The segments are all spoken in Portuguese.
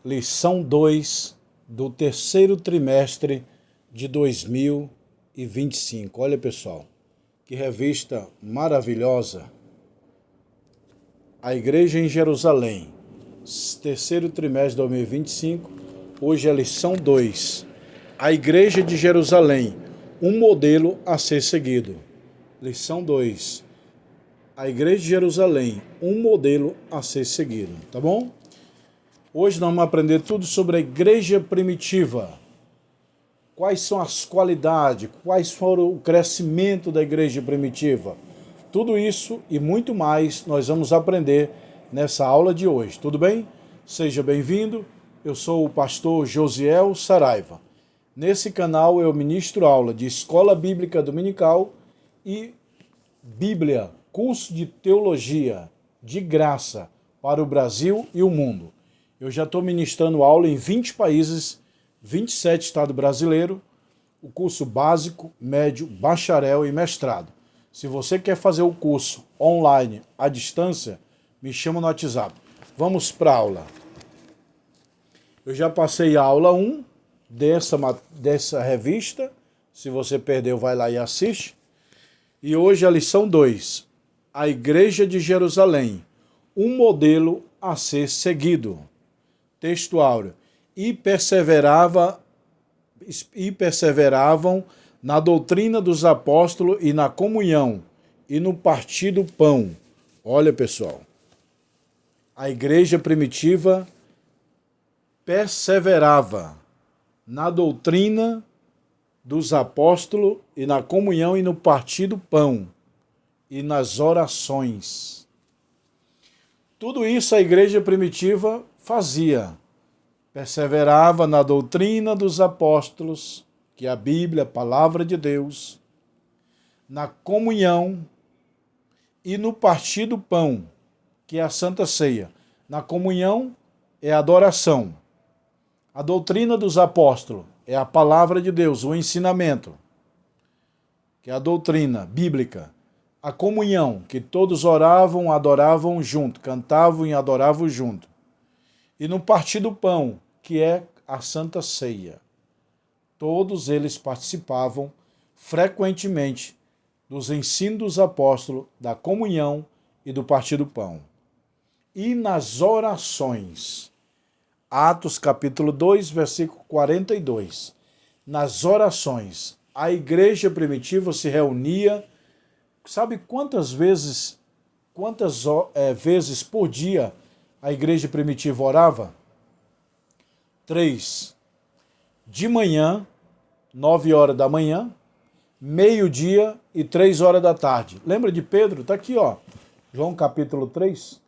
lição 2 do terceiro trimestre de 2025. Olha, pessoal, que revista maravilhosa. A Igreja em Jerusalém, terceiro trimestre de 2025. Hoje é a lição 2. A Igreja de Jerusalém, um modelo a ser seguido. Lição 2. A Igreja de Jerusalém, um modelo a ser seguido. Tá bom? Hoje nós vamos aprender tudo sobre a igreja primitiva. Quais são as qualidades, quais foram o crescimento da igreja primitiva. Tudo isso e muito mais nós vamos aprender nessa aula de hoje. Tudo bem? Seja bem-vindo. Eu sou o pastor Josiel Saraiva. Nesse canal eu ministro aula de Escola Bíblica Dominical e Bíblia, curso de teologia de graça para o Brasil e o mundo. Eu já estou ministrando aula em 20 países, 27 estados brasileiros, o curso básico, médio, bacharel e mestrado. Se você quer fazer o curso online, à distância, me chama no WhatsApp. Vamos para a aula. Eu já passei a aula 1 dessa revista. Se você perdeu, vai lá e assiste. E hoje a lição 2. A Igreja de Jerusalém, um modelo a ser seguido. Texto áureo. E perseveravam na doutrina dos apóstolos e na comunhão e no partir do pão. Olha, pessoal, a igreja primitiva perseverava na doutrina dos apóstolos e na comunhão e no partir do pão e nas orações. Tudo isso a igreja primitiva fazia. Perseverava na doutrina dos apóstolos, que é a Bíblia, a palavra de Deus, na comunhão e no partir do pão, que é a Santa Ceia. Na comunhão é a adoração. A doutrina dos apóstolos é a palavra de Deus, o ensinamento, que é a doutrina bíblica. A comunhão, que todos oravam, adoravam junto, cantavam e adoravam junto. E no partir do pão, que é a Santa Ceia. Todos eles participavam frequentemente dos ensinos dos apóstolos, da comunhão e do partir do pão. E nas orações, Atos capítulo 2, versículo 42. Nas orações, a igreja primitiva se reunia, sabe quantas vezes por dia a igreja primitiva orava? 3. De manhã, 9 horas da manhã, meio-dia e 3 horas da tarde. Lembra de Pedro? Está aqui, ó. João capítulo 3.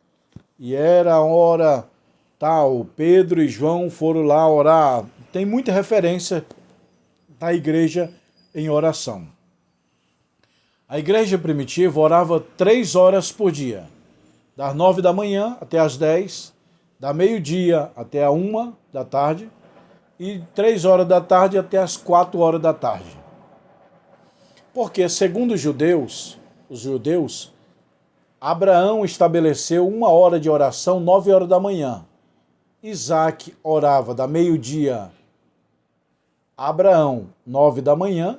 E era a hora tal. Pedro e João foram lá orar. Tem muita referência da igreja em oração. A igreja primitiva orava 3 horas por dia. Das 9 da manhã até as 10, da meio-dia até a 1 da tarde e 3 horas da tarde até as 4 horas da tarde. Porque, segundo os judeus, Abraão estabeleceu 1 hora de oração, 9 horas da manhã. Isaac orava da meio-dia, Abraão, 9 da manhã,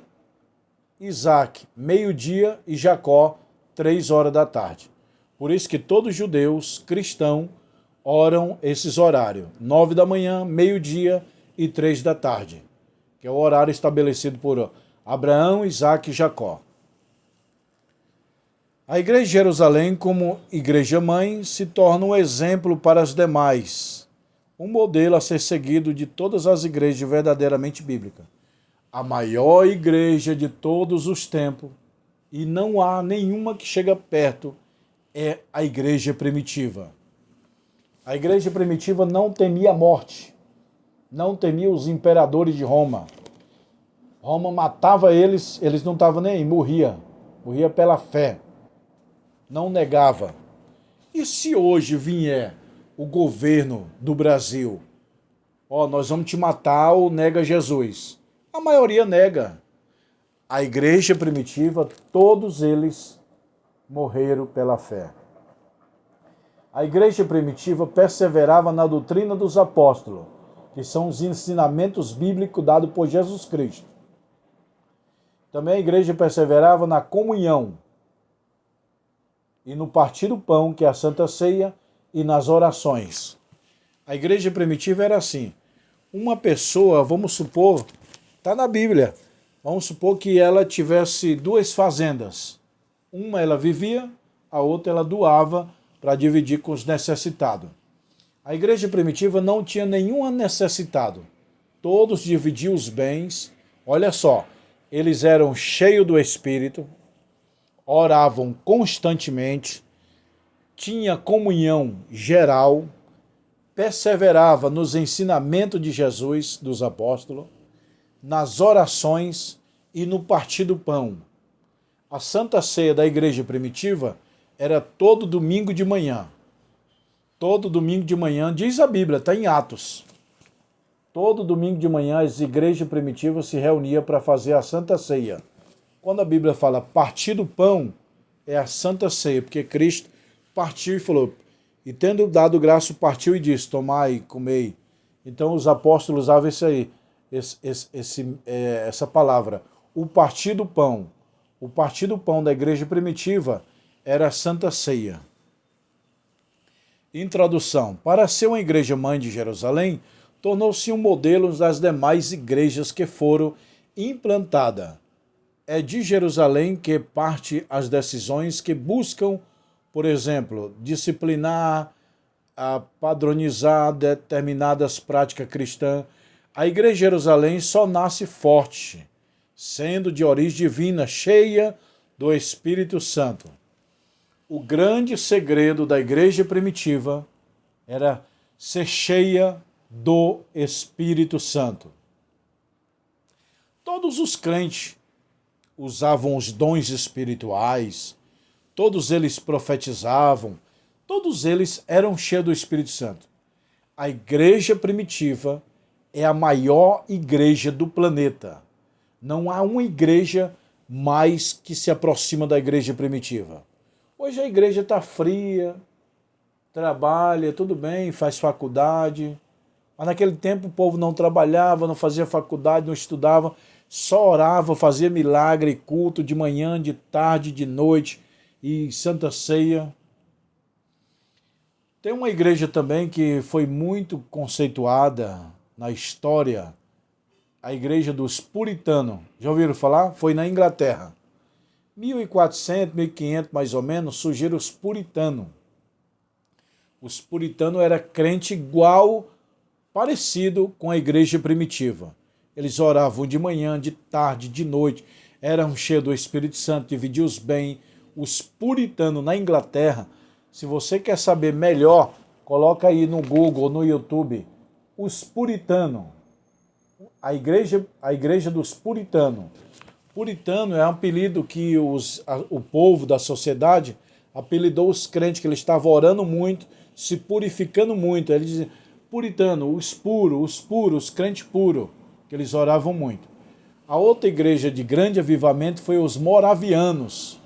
Isaac, meio-dia e Jacó, 3 horas da tarde. Por isso que todos os judeus cristãos oram esses horários, 9 da manhã, meio-dia e 3 da tarde, que é o horário estabelecido por Abraão, Isaac e Jacó. A Igreja de Jerusalém, como igreja-mãe, se torna um exemplo para as demais, um modelo a ser seguido de todas as igrejas verdadeiramente bíblicas. A maior igreja de todos os tempos, e não há nenhuma que chega perto, é a igreja primitiva. A igreja primitiva não temia a morte, não temia os imperadores de Roma. Roma matava eles não estavam nem aí, morria pela fé, não negava. E se hoje vier o governo do Brasil, nós vamos te matar ou nega Jesus? A maioria nega. A igreja primitiva, todos eles morreram pela fé. A igreja primitiva perseverava na doutrina dos apóstolos, que são os ensinamentos bíblicos dados por Jesus Cristo. Também a igreja perseverava na comunhão e no partir do pão, que é a Santa Ceia, e nas orações. A igreja primitiva era assim. Uma pessoa, vamos supor, está na Bíblia, vamos supor que ela tivesse 2 fazendas. Uma ela vivia, a outra ela doava para dividir com os necessitados. A igreja primitiva não tinha nenhum necessitado. Todos dividiam os bens. Olha só, eles eram cheios do Espírito, oravam constantemente, tinha comunhão geral, perseverava nos ensinamentos de Jesus, dos apóstolos, nas orações e no partir do pão. A Santa Ceia da igreja primitiva era todo domingo de manhã. Todo domingo de manhã, diz a Bíblia, está em Atos. Todo domingo de manhã as igrejas primitivas se reuniam para fazer a Santa Ceia. Quando a Bíblia fala partir do pão, é a Santa Ceia, porque Cristo partiu e falou, e tendo dado graça, partiu e disse, tomai e comei. Então os apóstolos usavam isso aí, essa palavra, o partir do pão. O partir do pão da igreja primitiva era a Santa Ceia. Introdução. Para ser uma igreja mãe de Jerusalém, tornou-se um modelo das demais igrejas que foram implantadas. É de Jerusalém que parte as decisões que buscam, por exemplo, disciplinar, padronizar determinadas práticas cristãs. A igreja de Jerusalém só nasce forte, sendo de origem divina, cheia do Espírito Santo. O grande segredo da igreja primitiva era ser cheia do Espírito Santo. Todos os crentes usavam os dons espirituais, todos eles profetizavam, todos eles eram cheios do Espírito Santo. A igreja primitiva é a maior igreja do planeta. Não há uma igreja mais que se aproxima da igreja primitiva. Hoje a igreja está fria, trabalha, tudo bem, faz faculdade, mas naquele tempo o povo não trabalhava, não fazia faculdade, não estudava, só orava, fazia milagre, culto de manhã, de tarde, de noite e Santa Ceia. Tem uma igreja também que foi muito conceituada na história, a igreja dos puritanos. Já ouviram falar? Foi na Inglaterra. 1400, 1500 mais ou menos, surgiram os puritanos. Os puritanos eram crente igual, parecido com a igreja primitiva. Eles oravam de manhã, de tarde, de noite, eram cheios do Espírito Santo, dividiam os bens. Os puritanos na Inglaterra, se você quer saber melhor, coloca aí no Google, no YouTube, os puritanos, a igreja dos puritanos. Puritano é um apelido que o povo da sociedade apelidou os crentes, que eles estavam orando muito, se purificando muito. Eles dizem, puritano, os puros, os crentes puros, que eles oravam muito. A outra igreja de grande avivamento foi os moravianos.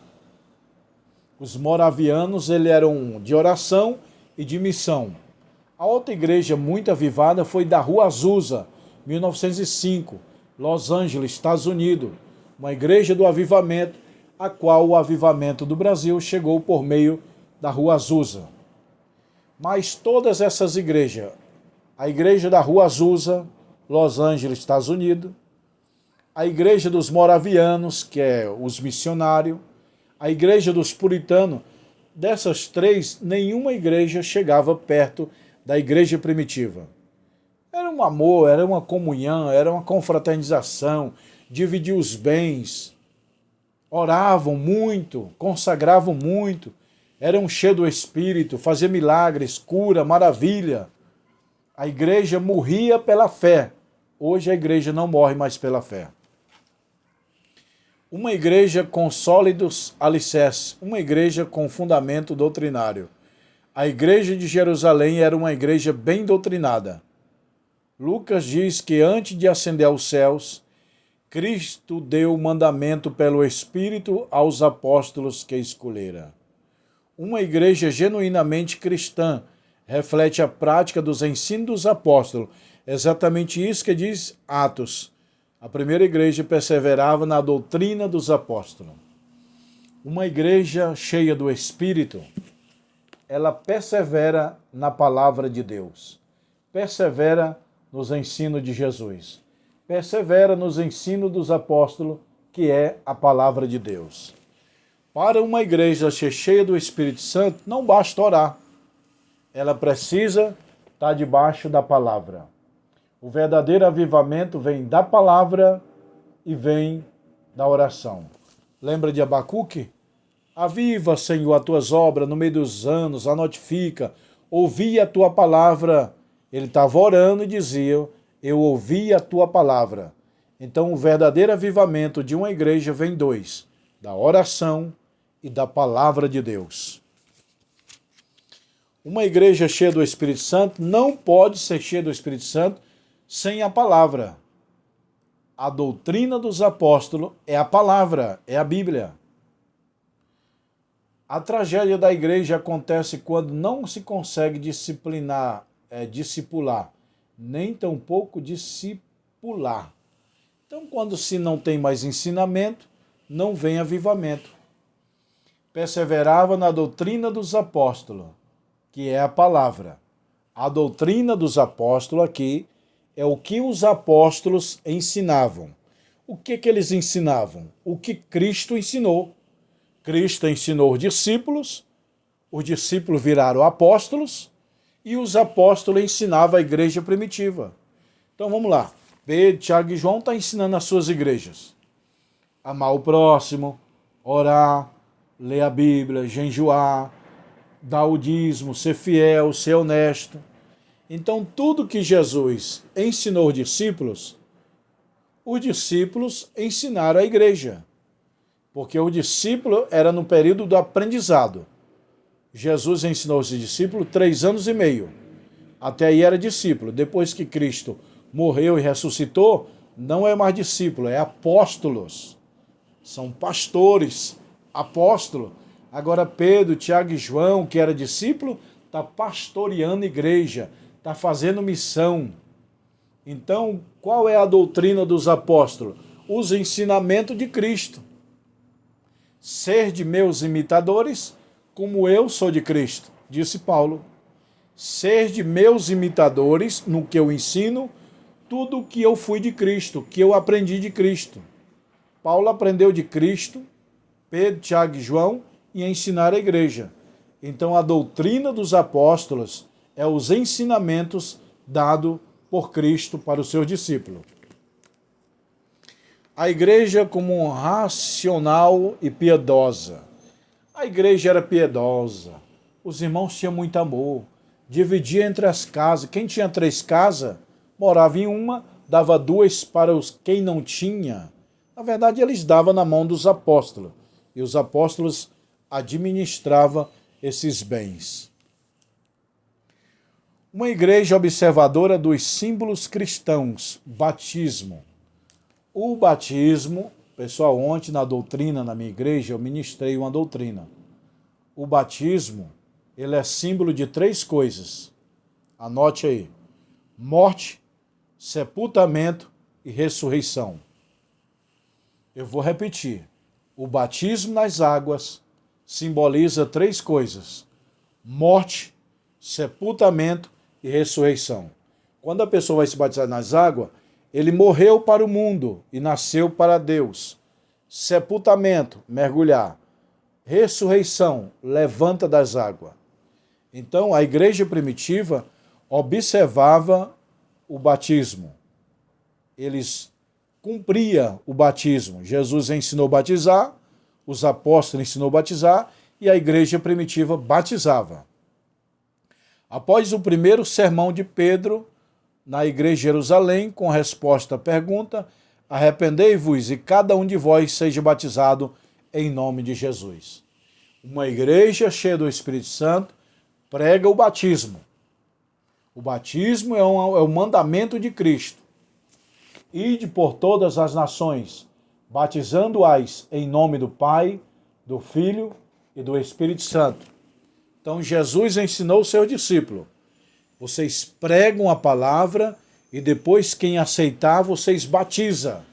Os moravianos, eles eram de oração e de missão. A outra igreja muito avivada foi da Rua Azusa, 1905, Los Angeles, Estados Unidos. Uma igreja do avivamento, a qual o avivamento do Brasil chegou por meio da Rua Azusa. Mas todas essas igrejas, a igreja da Rua Azusa, Los Angeles, Estados Unidos, a igreja dos moravianos, que é os missionários, a igreja dos puritanos, dessas três, nenhuma igreja chegava perto da igreja primitiva. Era um amor, era uma comunhão, era uma confraternização, dividir os bens, oravam muito, consagravam muito, eram cheios do Espírito, faziam milagres, cura, maravilha. A igreja morria pela fé. Hoje a igreja não morre mais pela fé. Uma igreja com sólidos alicerces, uma igreja com fundamento doutrinário. A igreja de Jerusalém era uma igreja bem doutrinada. Lucas diz que antes de ascender aos céus, Cristo deu o mandamento pelo Espírito aos apóstolos que escolhera. Uma igreja genuinamente cristã reflete a prática dos ensinos dos apóstolos. É exatamente isso que diz Atos. A primeira igreja perseverava na doutrina dos apóstolos. Uma igreja cheia do Espírito, ela persevera na palavra de Deus. Persevera nos ensinos de Jesus. Persevera nos ensinos dos apóstolos, que é a palavra de Deus. Para uma igreja ser cheia do Espírito Santo, não basta orar. Ela precisa estar debaixo da palavra. O verdadeiro avivamento vem da palavra e vem da oração. Lembra de Abacuque? Aviva, Senhor, as tuas obras no meio dos anos, a notifica. Ouvi a tua palavra. Ele estava orando e dizia, eu ouvi a tua palavra. Então, o verdadeiro avivamento de uma igreja vem dois, da oração e da palavra de Deus. Uma igreja cheia do Espírito Santo não pode ser cheia do Espírito Santo sem a palavra. A doutrina dos apóstolos é a palavra, é a Bíblia. A tragédia da igreja acontece quando não se consegue discipular, nem tampouco discipular. Então, quando se não tem mais ensinamento, não vem avivamento. Perseverava na doutrina dos apóstolos, que é a palavra. A doutrina dos apóstolos aqui é o que os apóstolos ensinavam. O que eles ensinavam? O que Cristo ensinou. Cristo ensinou os discípulos viraram apóstolos e os apóstolos ensinavam a igreja primitiva. Então vamos lá. Pedro, Tiago e João estão ensinando as suas igrejas. Amar o próximo, orar, ler a Bíblia, jejuar, dar o dízimo, ser fiel, ser honesto. Então tudo que Jesus ensinou os discípulos ensinaram a igreja. Porque o discípulo era no período do aprendizado. Jesus ensinou os discípulos 3 anos e meio. Até aí era discípulo. Depois que Cristo morreu e ressuscitou, não é mais discípulo, é apóstolos. São pastores, apóstolos. Agora Pedro, Tiago e João, que era discípulo, está pastoreando a igreja, está fazendo missão. Então, qual é a doutrina dos apóstolos? Os ensinamentos de Cristo. Ser de meus imitadores, como eu sou de Cristo, disse Paulo. Ser de meus imitadores no que eu ensino, tudo o que eu fui de Cristo, que eu aprendi de Cristo. Paulo aprendeu de Cristo, Pedro, Tiago e João, e ensinar a igreja. Então a doutrina dos apóstolos é os ensinamentos dados por Cristo para os seus discípulos. A igreja como racional e piedosa. A igreja era piedosa. Os irmãos tinham muito amor. Dividia entre as casas. Quem tinha 3 casas, morava em uma, dava 2 para quem não tinha. Na verdade, eles davam na mão dos apóstolos. E os apóstolos administravam esses bens. Uma igreja observadora dos símbolos cristãos. Batismo. O batismo, pessoal, ontem na doutrina, na minha igreja, eu ministrei uma doutrina. O batismo, ele é símbolo de 3 coisas. Anote aí. Morte, sepultamento e ressurreição. Eu vou repetir. O batismo nas águas simboliza 3 coisas. Morte, sepultamento e ressurreição. Quando a pessoa vai se batizar nas águas, ele morreu para o mundo e nasceu para Deus. Sepultamento, mergulhar. Ressurreição, levanta das águas. Então, a igreja primitiva observava o batismo. Eles cumpriam o batismo. Jesus ensinou a batizar, os apóstolos ensinou a batizar e a igreja primitiva batizava. Após o primeiro sermão de Pedro, na igreja de Jerusalém, com resposta à pergunta, arrependei-vos e cada um de vós seja batizado em nome de Jesus. Uma igreja cheia do Espírito Santo prega o batismo. O batismo é o mandamento de Cristo. Ide por todas as nações, batizando-as em nome do Pai, do Filho e do Espírito Santo. Então Jesus ensinou o seu discípulo: vocês pregam a palavra e depois quem aceitar, vocês batizam.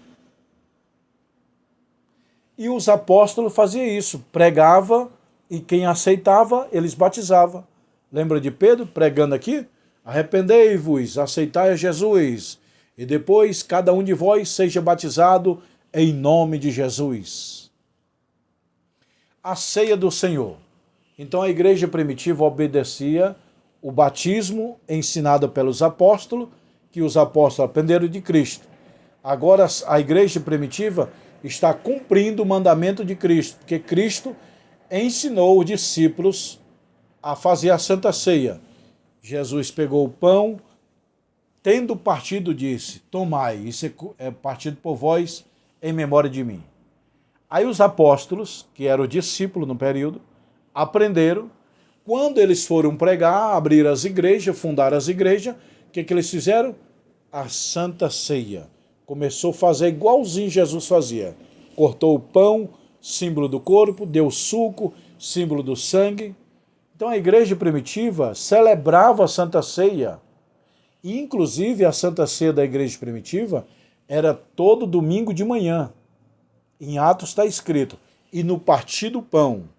E os apóstolos faziam isso, pregava e quem aceitava, eles batizavam. Lembra de Pedro pregando aqui? Arrependei-vos, aceitai a Jesus, e depois cada um de vós seja batizado em nome de Jesus. A ceia do Senhor. Então a igreja primitiva obedecia o batismo ensinado pelos apóstolos, que os apóstolos aprenderam de Cristo. Agora a igreja primitiva está cumprindo o mandamento de Cristo, porque Cristo ensinou os discípulos a fazer a Santa Ceia. Jesus pegou o pão, tendo partido, disse: tomai, isso é partido por vós em memória de mim. Aí os apóstolos, que eram discípulos no período, aprenderam. Quando eles foram pregar, abrir as igrejas, fundar as igrejas, o que eles fizeram? A Santa Ceia. Começou a fazer igualzinho Jesus fazia. Cortou o pão, símbolo do corpo, deu suco, símbolo do sangue. Então a igreja primitiva celebrava a Santa Ceia. E inclusive a Santa Ceia da igreja primitiva era todo domingo de manhã. Em Atos está escrito: e no partir do pão,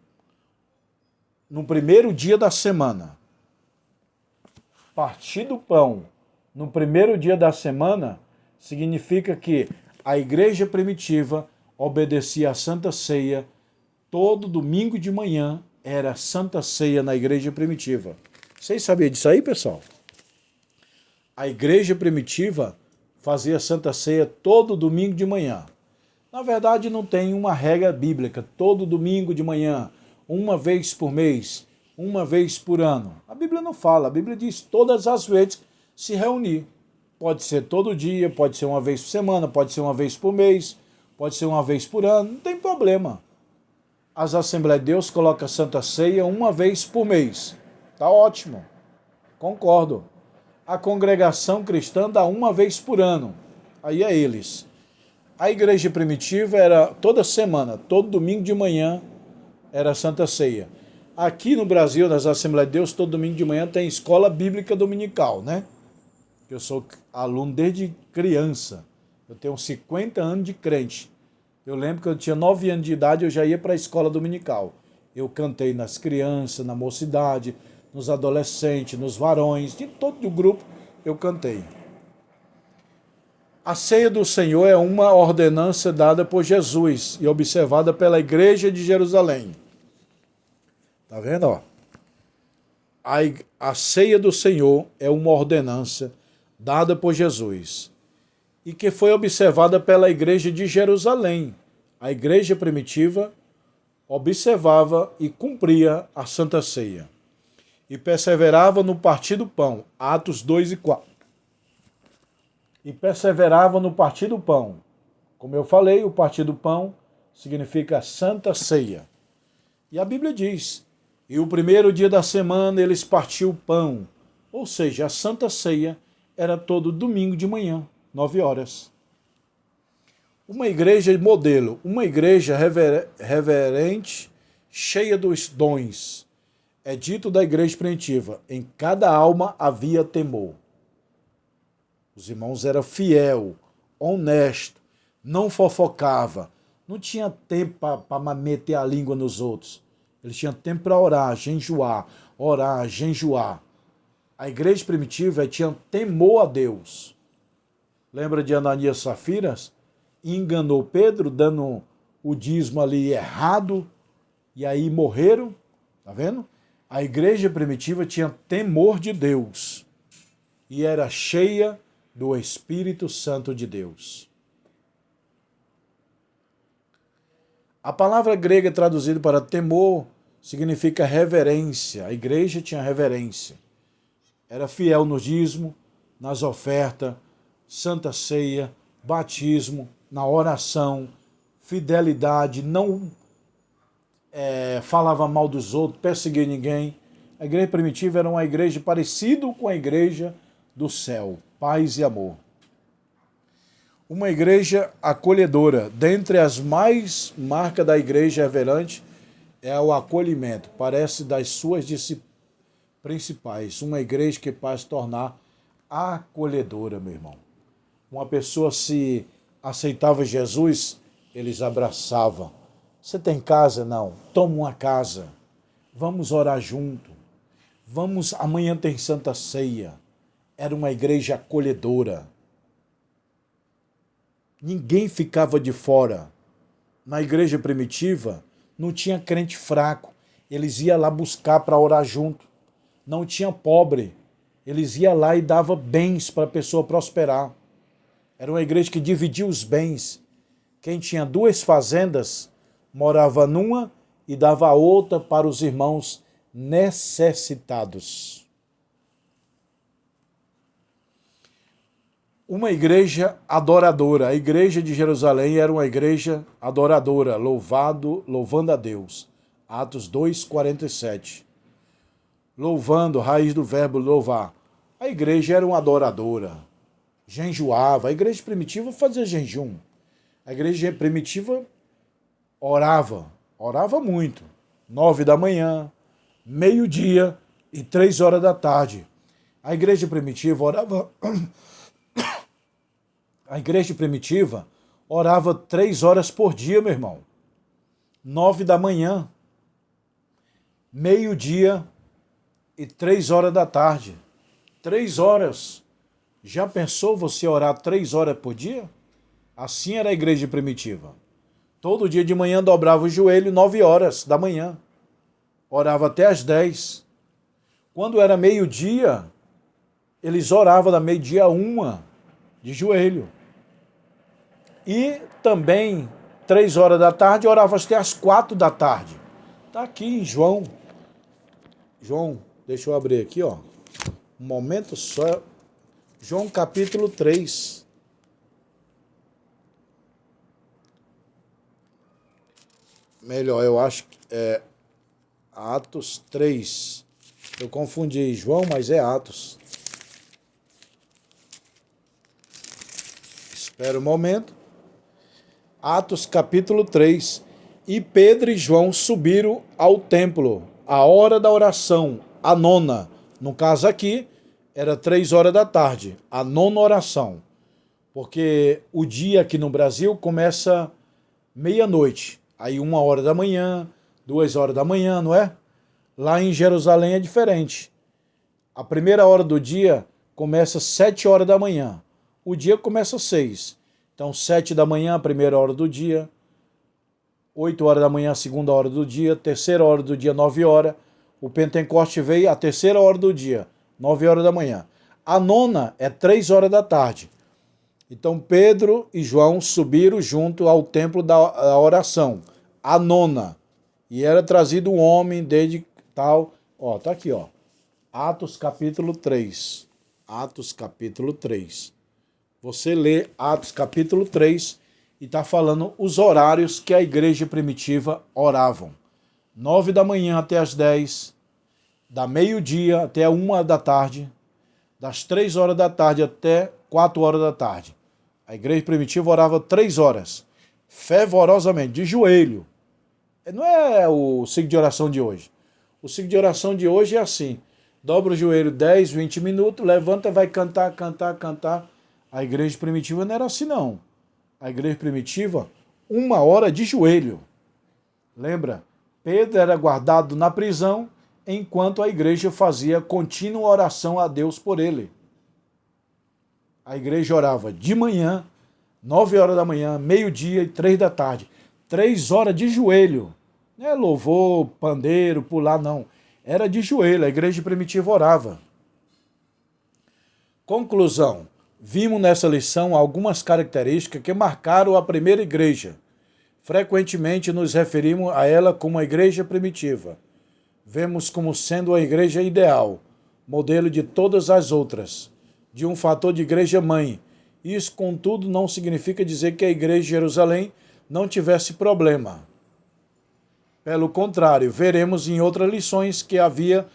no primeiro dia da semana. Partir do pão no primeiro dia da semana significa que a igreja primitiva obedecia à Santa Ceia. Todo domingo de manhã era Santa Ceia na igreja primitiva. Vocês sabiam disso aí, pessoal? A igreja primitiva fazia Santa Ceia todo domingo de manhã. Na verdade, não tem uma regra bíblica. Todo domingo de manhã, uma vez por mês, uma vez por ano. A Bíblia não fala. A Bíblia diz todas as vezes se reunir. Pode ser todo dia, pode ser uma vez por semana, pode ser uma vez por mês, pode ser uma vez por ano. Não tem problema. As Assembleias de Deus colocam a Santa Ceia uma vez por mês. Tá ótimo. Concordo. A congregação cristã dá uma vez por ano. Aí é eles. A igreja primitiva era toda semana, todo domingo de manhã era Santa Ceia. Aqui no Brasil, nas Assembleias de Deus, todo domingo de manhã tem escola bíblica dominical, né? Eu sou aluno desde criança. Eu tenho 50 anos de crente. Eu lembro que eu tinha 9 anos de idade, eu já ia para a escola dominical. Eu cantei nas crianças, na mocidade, nos adolescentes, nos varões, de todo o grupo eu cantei. A ceia do Senhor é uma ordenança dada por Jesus e observada pela igreja de Jerusalém. Tá vendo, ó? A ceia do Senhor é uma ordenança dada por Jesus e que foi observada pela igreja de Jerusalém. A igreja primitiva observava e cumpria a Santa Ceia e perseverava no partir do pão, Atos 2 e 4. E perseverava no partir do pão. Como eu falei, o partir do pão significa Santa Ceia. E a Bíblia diz: e o primeiro dia da semana eles partiam o pão. Ou seja, a Santa Ceia era todo domingo de manhã, 9 horas. Uma igreja modelo, uma igreja reverente, cheia dos dons. É dito da igreja primitiva: em cada alma havia temor. Os irmãos eram fiel, honesto, não fofocava, não tinha tempo para meter a língua nos outros. Eles tinham tempo para orar, jejuar. A igreja primitiva tinha temor a Deus. Lembra de Ananias e Safiras? Enganou Pedro, dando o dízimo ali errado, e aí morreram. Tá vendo? A igreja primitiva tinha temor de Deus e era cheia do Espírito Santo de Deus. A palavra grega traduzida para temor significa reverência. A igreja tinha reverência. Era fiel no dízimo, nas ofertas, Santa Ceia, batismo, na oração, fidelidade, não falava mal dos outros, perseguia ninguém. A igreja primitiva era uma igreja parecida com a igreja do céu, paz e amor. Uma igreja acolhedora. Dentre as mais marcas da igreja reverente é o acolhimento. Parece das suas principais. Uma igreja que vai se tornar acolhedora, meu irmão. Uma pessoa se aceitava Jesus, eles abraçavam. Você tem casa? Não. Toma uma casa. Vamos orar junto. Vamos, amanhã tem Santa Ceia. Era uma igreja acolhedora. Ninguém ficava de fora. Na igreja primitiva, não tinha crente fraco. Eles iam lá buscar para orar junto. Não tinha pobre. Eles iam lá e davam bens para a pessoa prosperar. Era uma igreja que dividia os bens. Quem tinha 2 fazendas, morava numa e dava a outra para os irmãos necessitados. Uma igreja adoradora. A igreja de Jerusalém era uma igreja adoradora, louvando a Deus. Atos 2:47. Louvando, raiz do verbo louvar. A igreja era uma adoradora. Jejuava. A igreja primitiva fazia jejum. A igreja primitiva orava muito. 9 da manhã, meio-dia e 3 horas da tarde. A igreja primitiva orava. A igreja primitiva orava 3 horas por dia, meu irmão. 9 da manhã, meio-dia e 3 horas da tarde. 3 horas. Já pensou você orar 3 horas por dia? Assim era a igreja primitiva. Todo dia de manhã dobrava o joelho 9 horas da manhã. Orava até às 10. Quando era meio-dia, eles oravam da meio-dia a 1 de joelho. E também, 3 horas da tarde, orava até às 4 da tarde. Está aqui em João. João, deixa eu abrir aqui, ó. Um momento só. João capítulo 3. Melhor, eu acho que é Atos 3. Eu confundi João, mas é Atos. Espera um momento. Atos capítulo 3. E Pedro e João subiram ao templo, a hora da oração, a 9ª. No caso aqui, era 3 horas da tarde, a 9ª oração. Porque o dia aqui no Brasil começa meia-noite. Aí 1 hora da manhã, 2 horas da manhã, não é? Lá em Jerusalém é diferente. A primeira hora do dia começa 7 horas da manhã. O dia começa 6. Então, 7 da manhã, a primeira hora do dia. 8 horas da manhã, a segunda hora do dia. Terceira hora do dia, 9 horas. O Pentecoste veio a terceira hora do dia, 9 horas da manhã. A 9ª é 3 horas da tarde. Então, Pedro e João subiram junto ao templo da oração. A 9ª. E era trazido um homem desde tal... Ó, tá aqui, ó. Atos capítulo 3. Atos capítulo 3. Você lê Atos capítulo 3 e está falando os horários que a igreja primitiva oravam. 9 da manhã até as 10, da meio-dia até 1 da tarde, das 3 horas da tarde até 4 horas da tarde. A igreja primitiva orava 3 horas, fervorosamente, de joelho. Não é o ciclo de oração de hoje. O ciclo de oração de hoje é assim, dobra o joelho 10, 20 minutos, levanta, vai cantar. A igreja primitiva não era assim, não. A igreja primitiva, 1 hora de joelho. Lembra? Pedro era guardado na prisão, enquanto a igreja fazia contínua oração a Deus por ele. A igreja orava de manhã, 9 horas da manhã, meio-dia e 3 da tarde. 3 horas de joelho. Não é louvor, pandeiro, pular, não. Era de joelho, a igreja primitiva orava. Conclusão. Vimos nessa lição algumas características que marcaram a primeira igreja. Frequentemente nos referimos a ela como a igreja primitiva. Vemos como sendo a igreja ideal, modelo de todas as outras, de um fator de igreja-mãe. Isso, contudo, não significa dizer que a igreja de Jerusalém não tivesse problema. Pelo contrário, veremos em outras lições que havia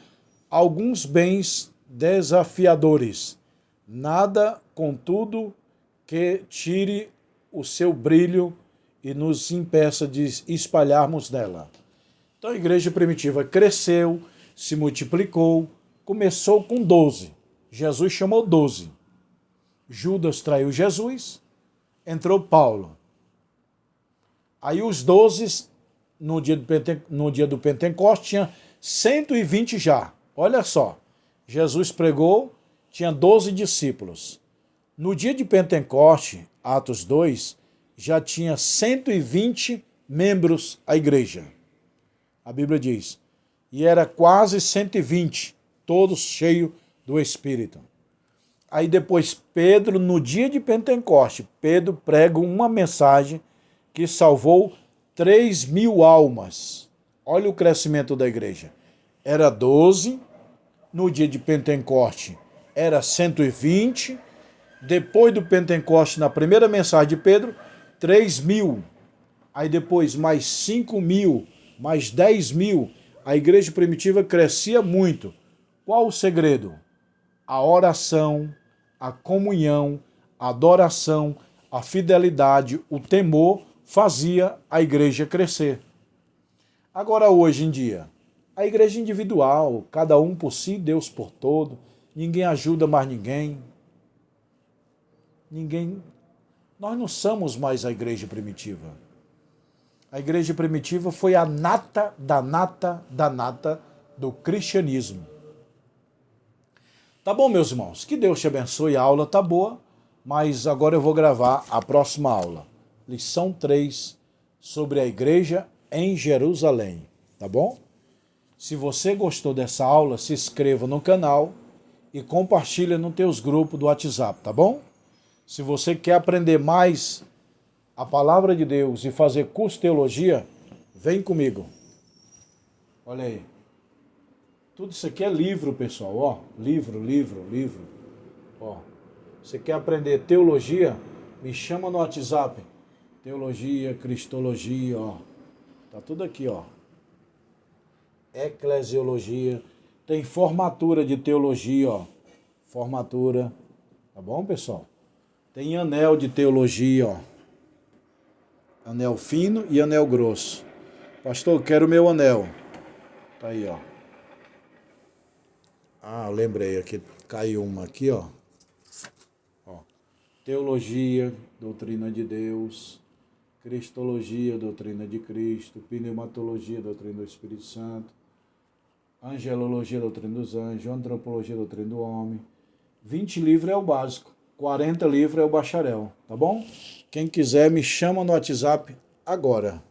alguns bens desafiadores. Nada, contudo, que tire o seu brilho e nos impeça de espalharmos nela. Então a igreja primitiva cresceu, se multiplicou, começou com 12. Jesus chamou 12. Judas traiu Jesus, entrou Paulo. Aí os 12, no dia do Pentecostes, tinha 120 já. Olha só, Jesus pregou, tinha 12 discípulos. No dia de Pentecostes, Atos 2, já tinha 120 membros a igreja. A Bíblia diz, e era quase 120, todos cheios do Espírito. Aí depois Pedro, no dia de Pentecostes, Pedro prega uma mensagem que salvou 3.000 almas. Olha o crescimento da igreja. Era 12, no dia de Pentecostes era 120, depois do Pentecostes, na primeira mensagem de Pedro, 3.000. Aí depois mais 5.000, mais 10.000. A igreja primitiva crescia muito. Qual o segredo? A oração, a comunhão, a adoração, a fidelidade, o temor fazia a igreja crescer. Agora, hoje em dia, a igreja individual, cada um por si, Deus por todo, ninguém ajuda mais ninguém. Nós não somos mais a igreja primitiva. A igreja primitiva foi a nata da nata da nata do cristianismo. Tá bom, meus irmãos? Que Deus te abençoe. A aula tá boa, mas agora eu vou gravar a próxima aula. Lição 3 sobre a igreja em Jerusalém. Tá bom? Se você gostou dessa aula, se inscreva no canal e compartilha nos teus grupos do WhatsApp, tá bom? Se você quer aprender mais a palavra de Deus e fazer curso de teologia, vem comigo. Olha aí. Tudo isso aqui é livro, pessoal. Ó, livro. Ó, você quer aprender teologia? Me chama no WhatsApp. Teologia, cristologia, ó. Tá tudo aqui, ó. Eclesiologia. Tem formatura de teologia, ó. Formatura. Tá bom, pessoal? Tem anel de teologia, ó. Anel fino e anel grosso. Pastor, eu quero o meu anel. Tá aí, ó. Ah, lembrei aqui. Caiu uma aqui, ó. Ó. Teologia, doutrina de Deus. Cristologia, doutrina de Cristo. Pneumatologia, doutrina do Espírito Santo. Angelologia, doutrina dos anjos. Antropologia, doutrina do homem. 20 livros é o básico. 40 livros é o bacharel, tá bom? Quem quiser me chama no WhatsApp agora.